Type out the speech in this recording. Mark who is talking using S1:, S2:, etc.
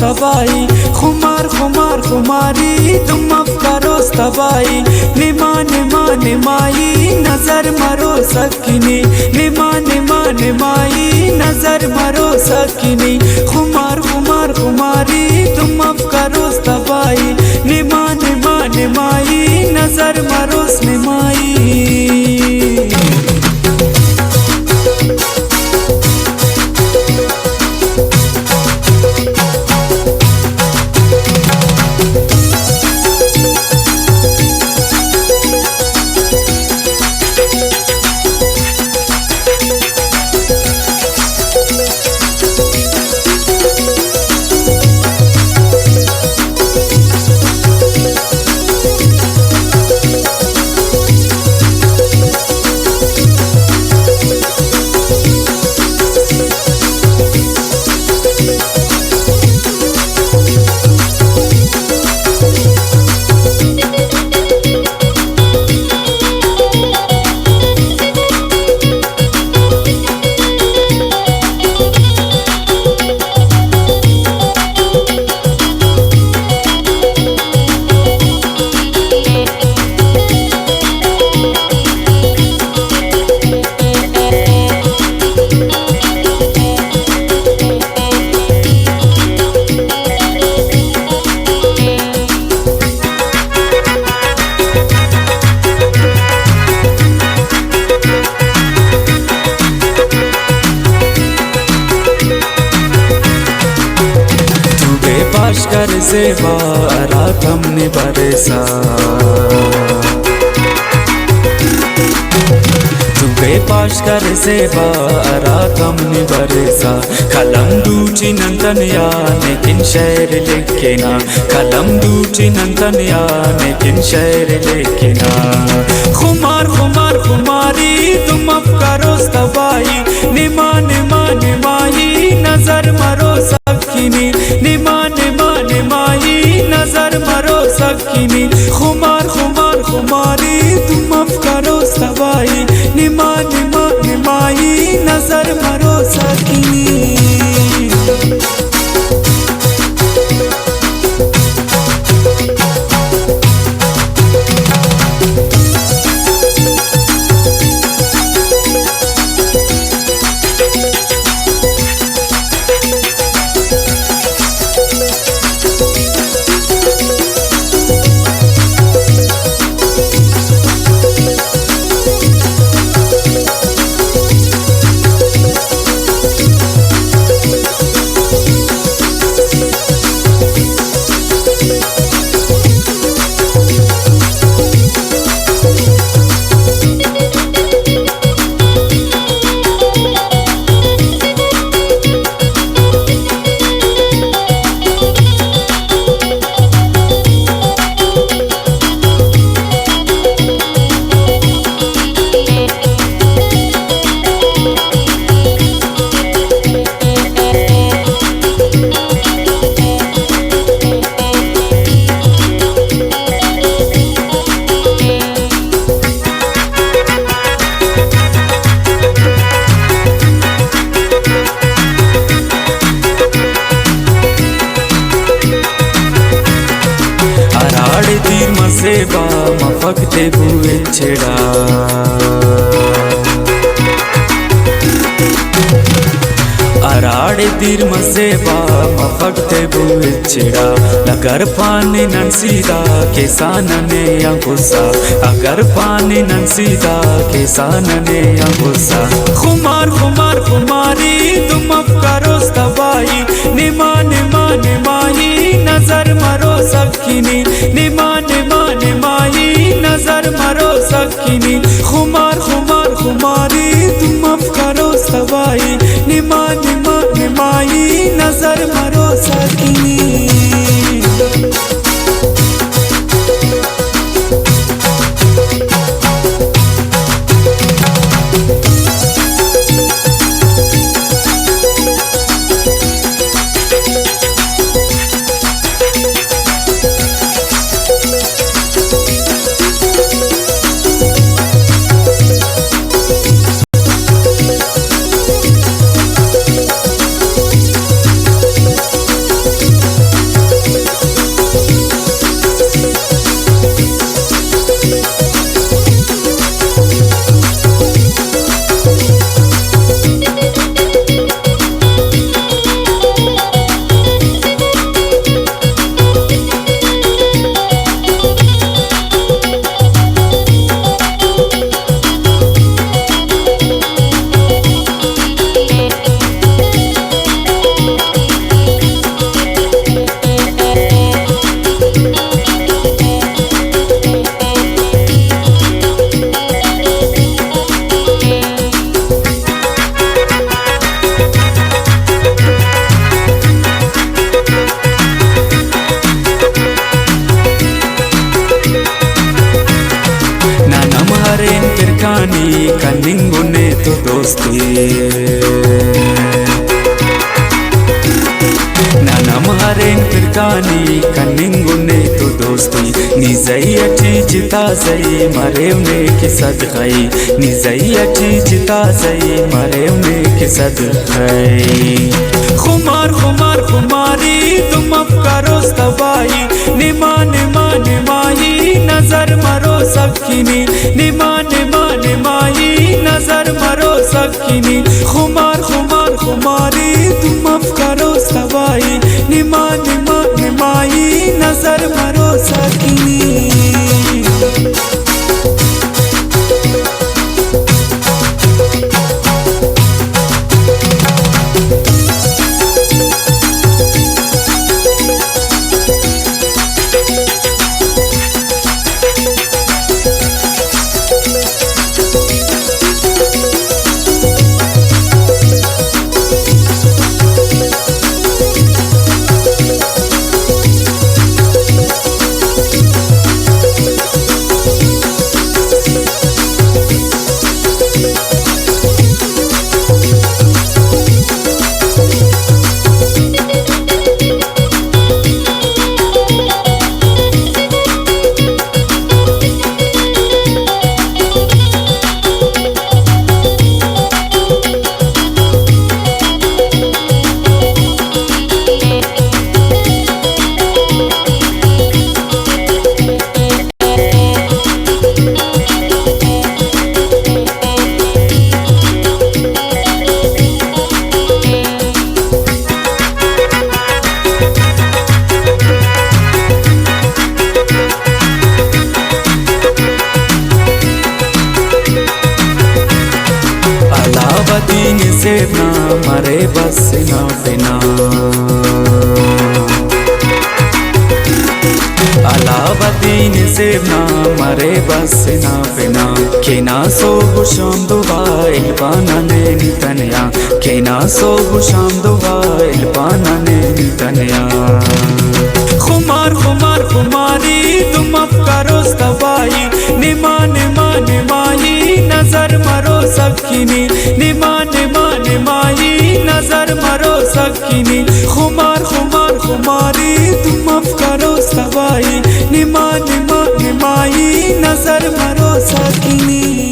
S1: तबाही खुमार खुमार खुमारी तुम अफकारो तबाही निमा निमा निमाई नजर मरो सकिनी निमा निमा निमाई नजर मरो सकिनी खुमार खुमार खुमारी तुम अफकारो तबाही निमा निमा निमाई नजर मरो निमाई। कर ज़ेबा रातम ने बरसा पाश कर ज़ेबा रातम ने बरसा कलम दूची नंतन या लेकिन शेर लिखे ना कलम दूची नंतन या लेकिन शेर लिखे ना खुमार खुमार खुमारी तुम अफकारो तबाही निमा निमा निमाही नजर मरो सकिनी निमा निमा निमाही नजर मरो सकिनी खुमार खुमार खुमारी तुम अफकारो तबाही निमा निमा निमाही नजर मरो सकिनी। तीर मसेबा मफकते बुए छेड़ा अराड़े तीर मसेबा मफकते बुए छेड़ा अगर पानी नंसीदा किसान ने अंकुसा अगर पानी नंसीदा किसान ने अंकुसा खुमार खुमार खुमारी तुम अफकारो तबाही निमा निमा निमाही नजर मरो सकिनी निमा निमा निमाही नजर मरो सकिनी खुमार खुमार खुमारी तुम अफकारो तबाही निमा निमा निमाही नजर मरो सकिनी। फिरकानी कनिंगुने तो दोस्ती नानम हरेन फिरकानी कनिंगुने तो दोस्ती निजई अची चिता सई मरेवने की सदकाई निजई अची चिता सई मरेवने की सदकाई खुमार खुमार खुमारी तुम अफकारो तबाही निमा निमा निमाही नजर मरो सखीनी निमा निमा निमाही नजर मरो सखीनी खुमार खुमार खुमारी तुम अफकारो तबाही निमा निमा निमाही नजर मरो सखीनी अलावदीन से ना मरे बस ना बिना अलावदीन से ना मरे बस ना बिना केना सो गुशाम दुबाइल पाना ने नितनया केना सो गुशाम दुबाइल पाना ने नितनया खुमार खुमार खुमारी तुम अफकारो तबाही निमा निमा निमाही नजर मरो सखीनी निमा निमा निमाही नजर मरो सखीनी खुमार खुमार खुमारी तुम अफकारो तबाही निमा निमा निमाही नजर मरो सखीनी।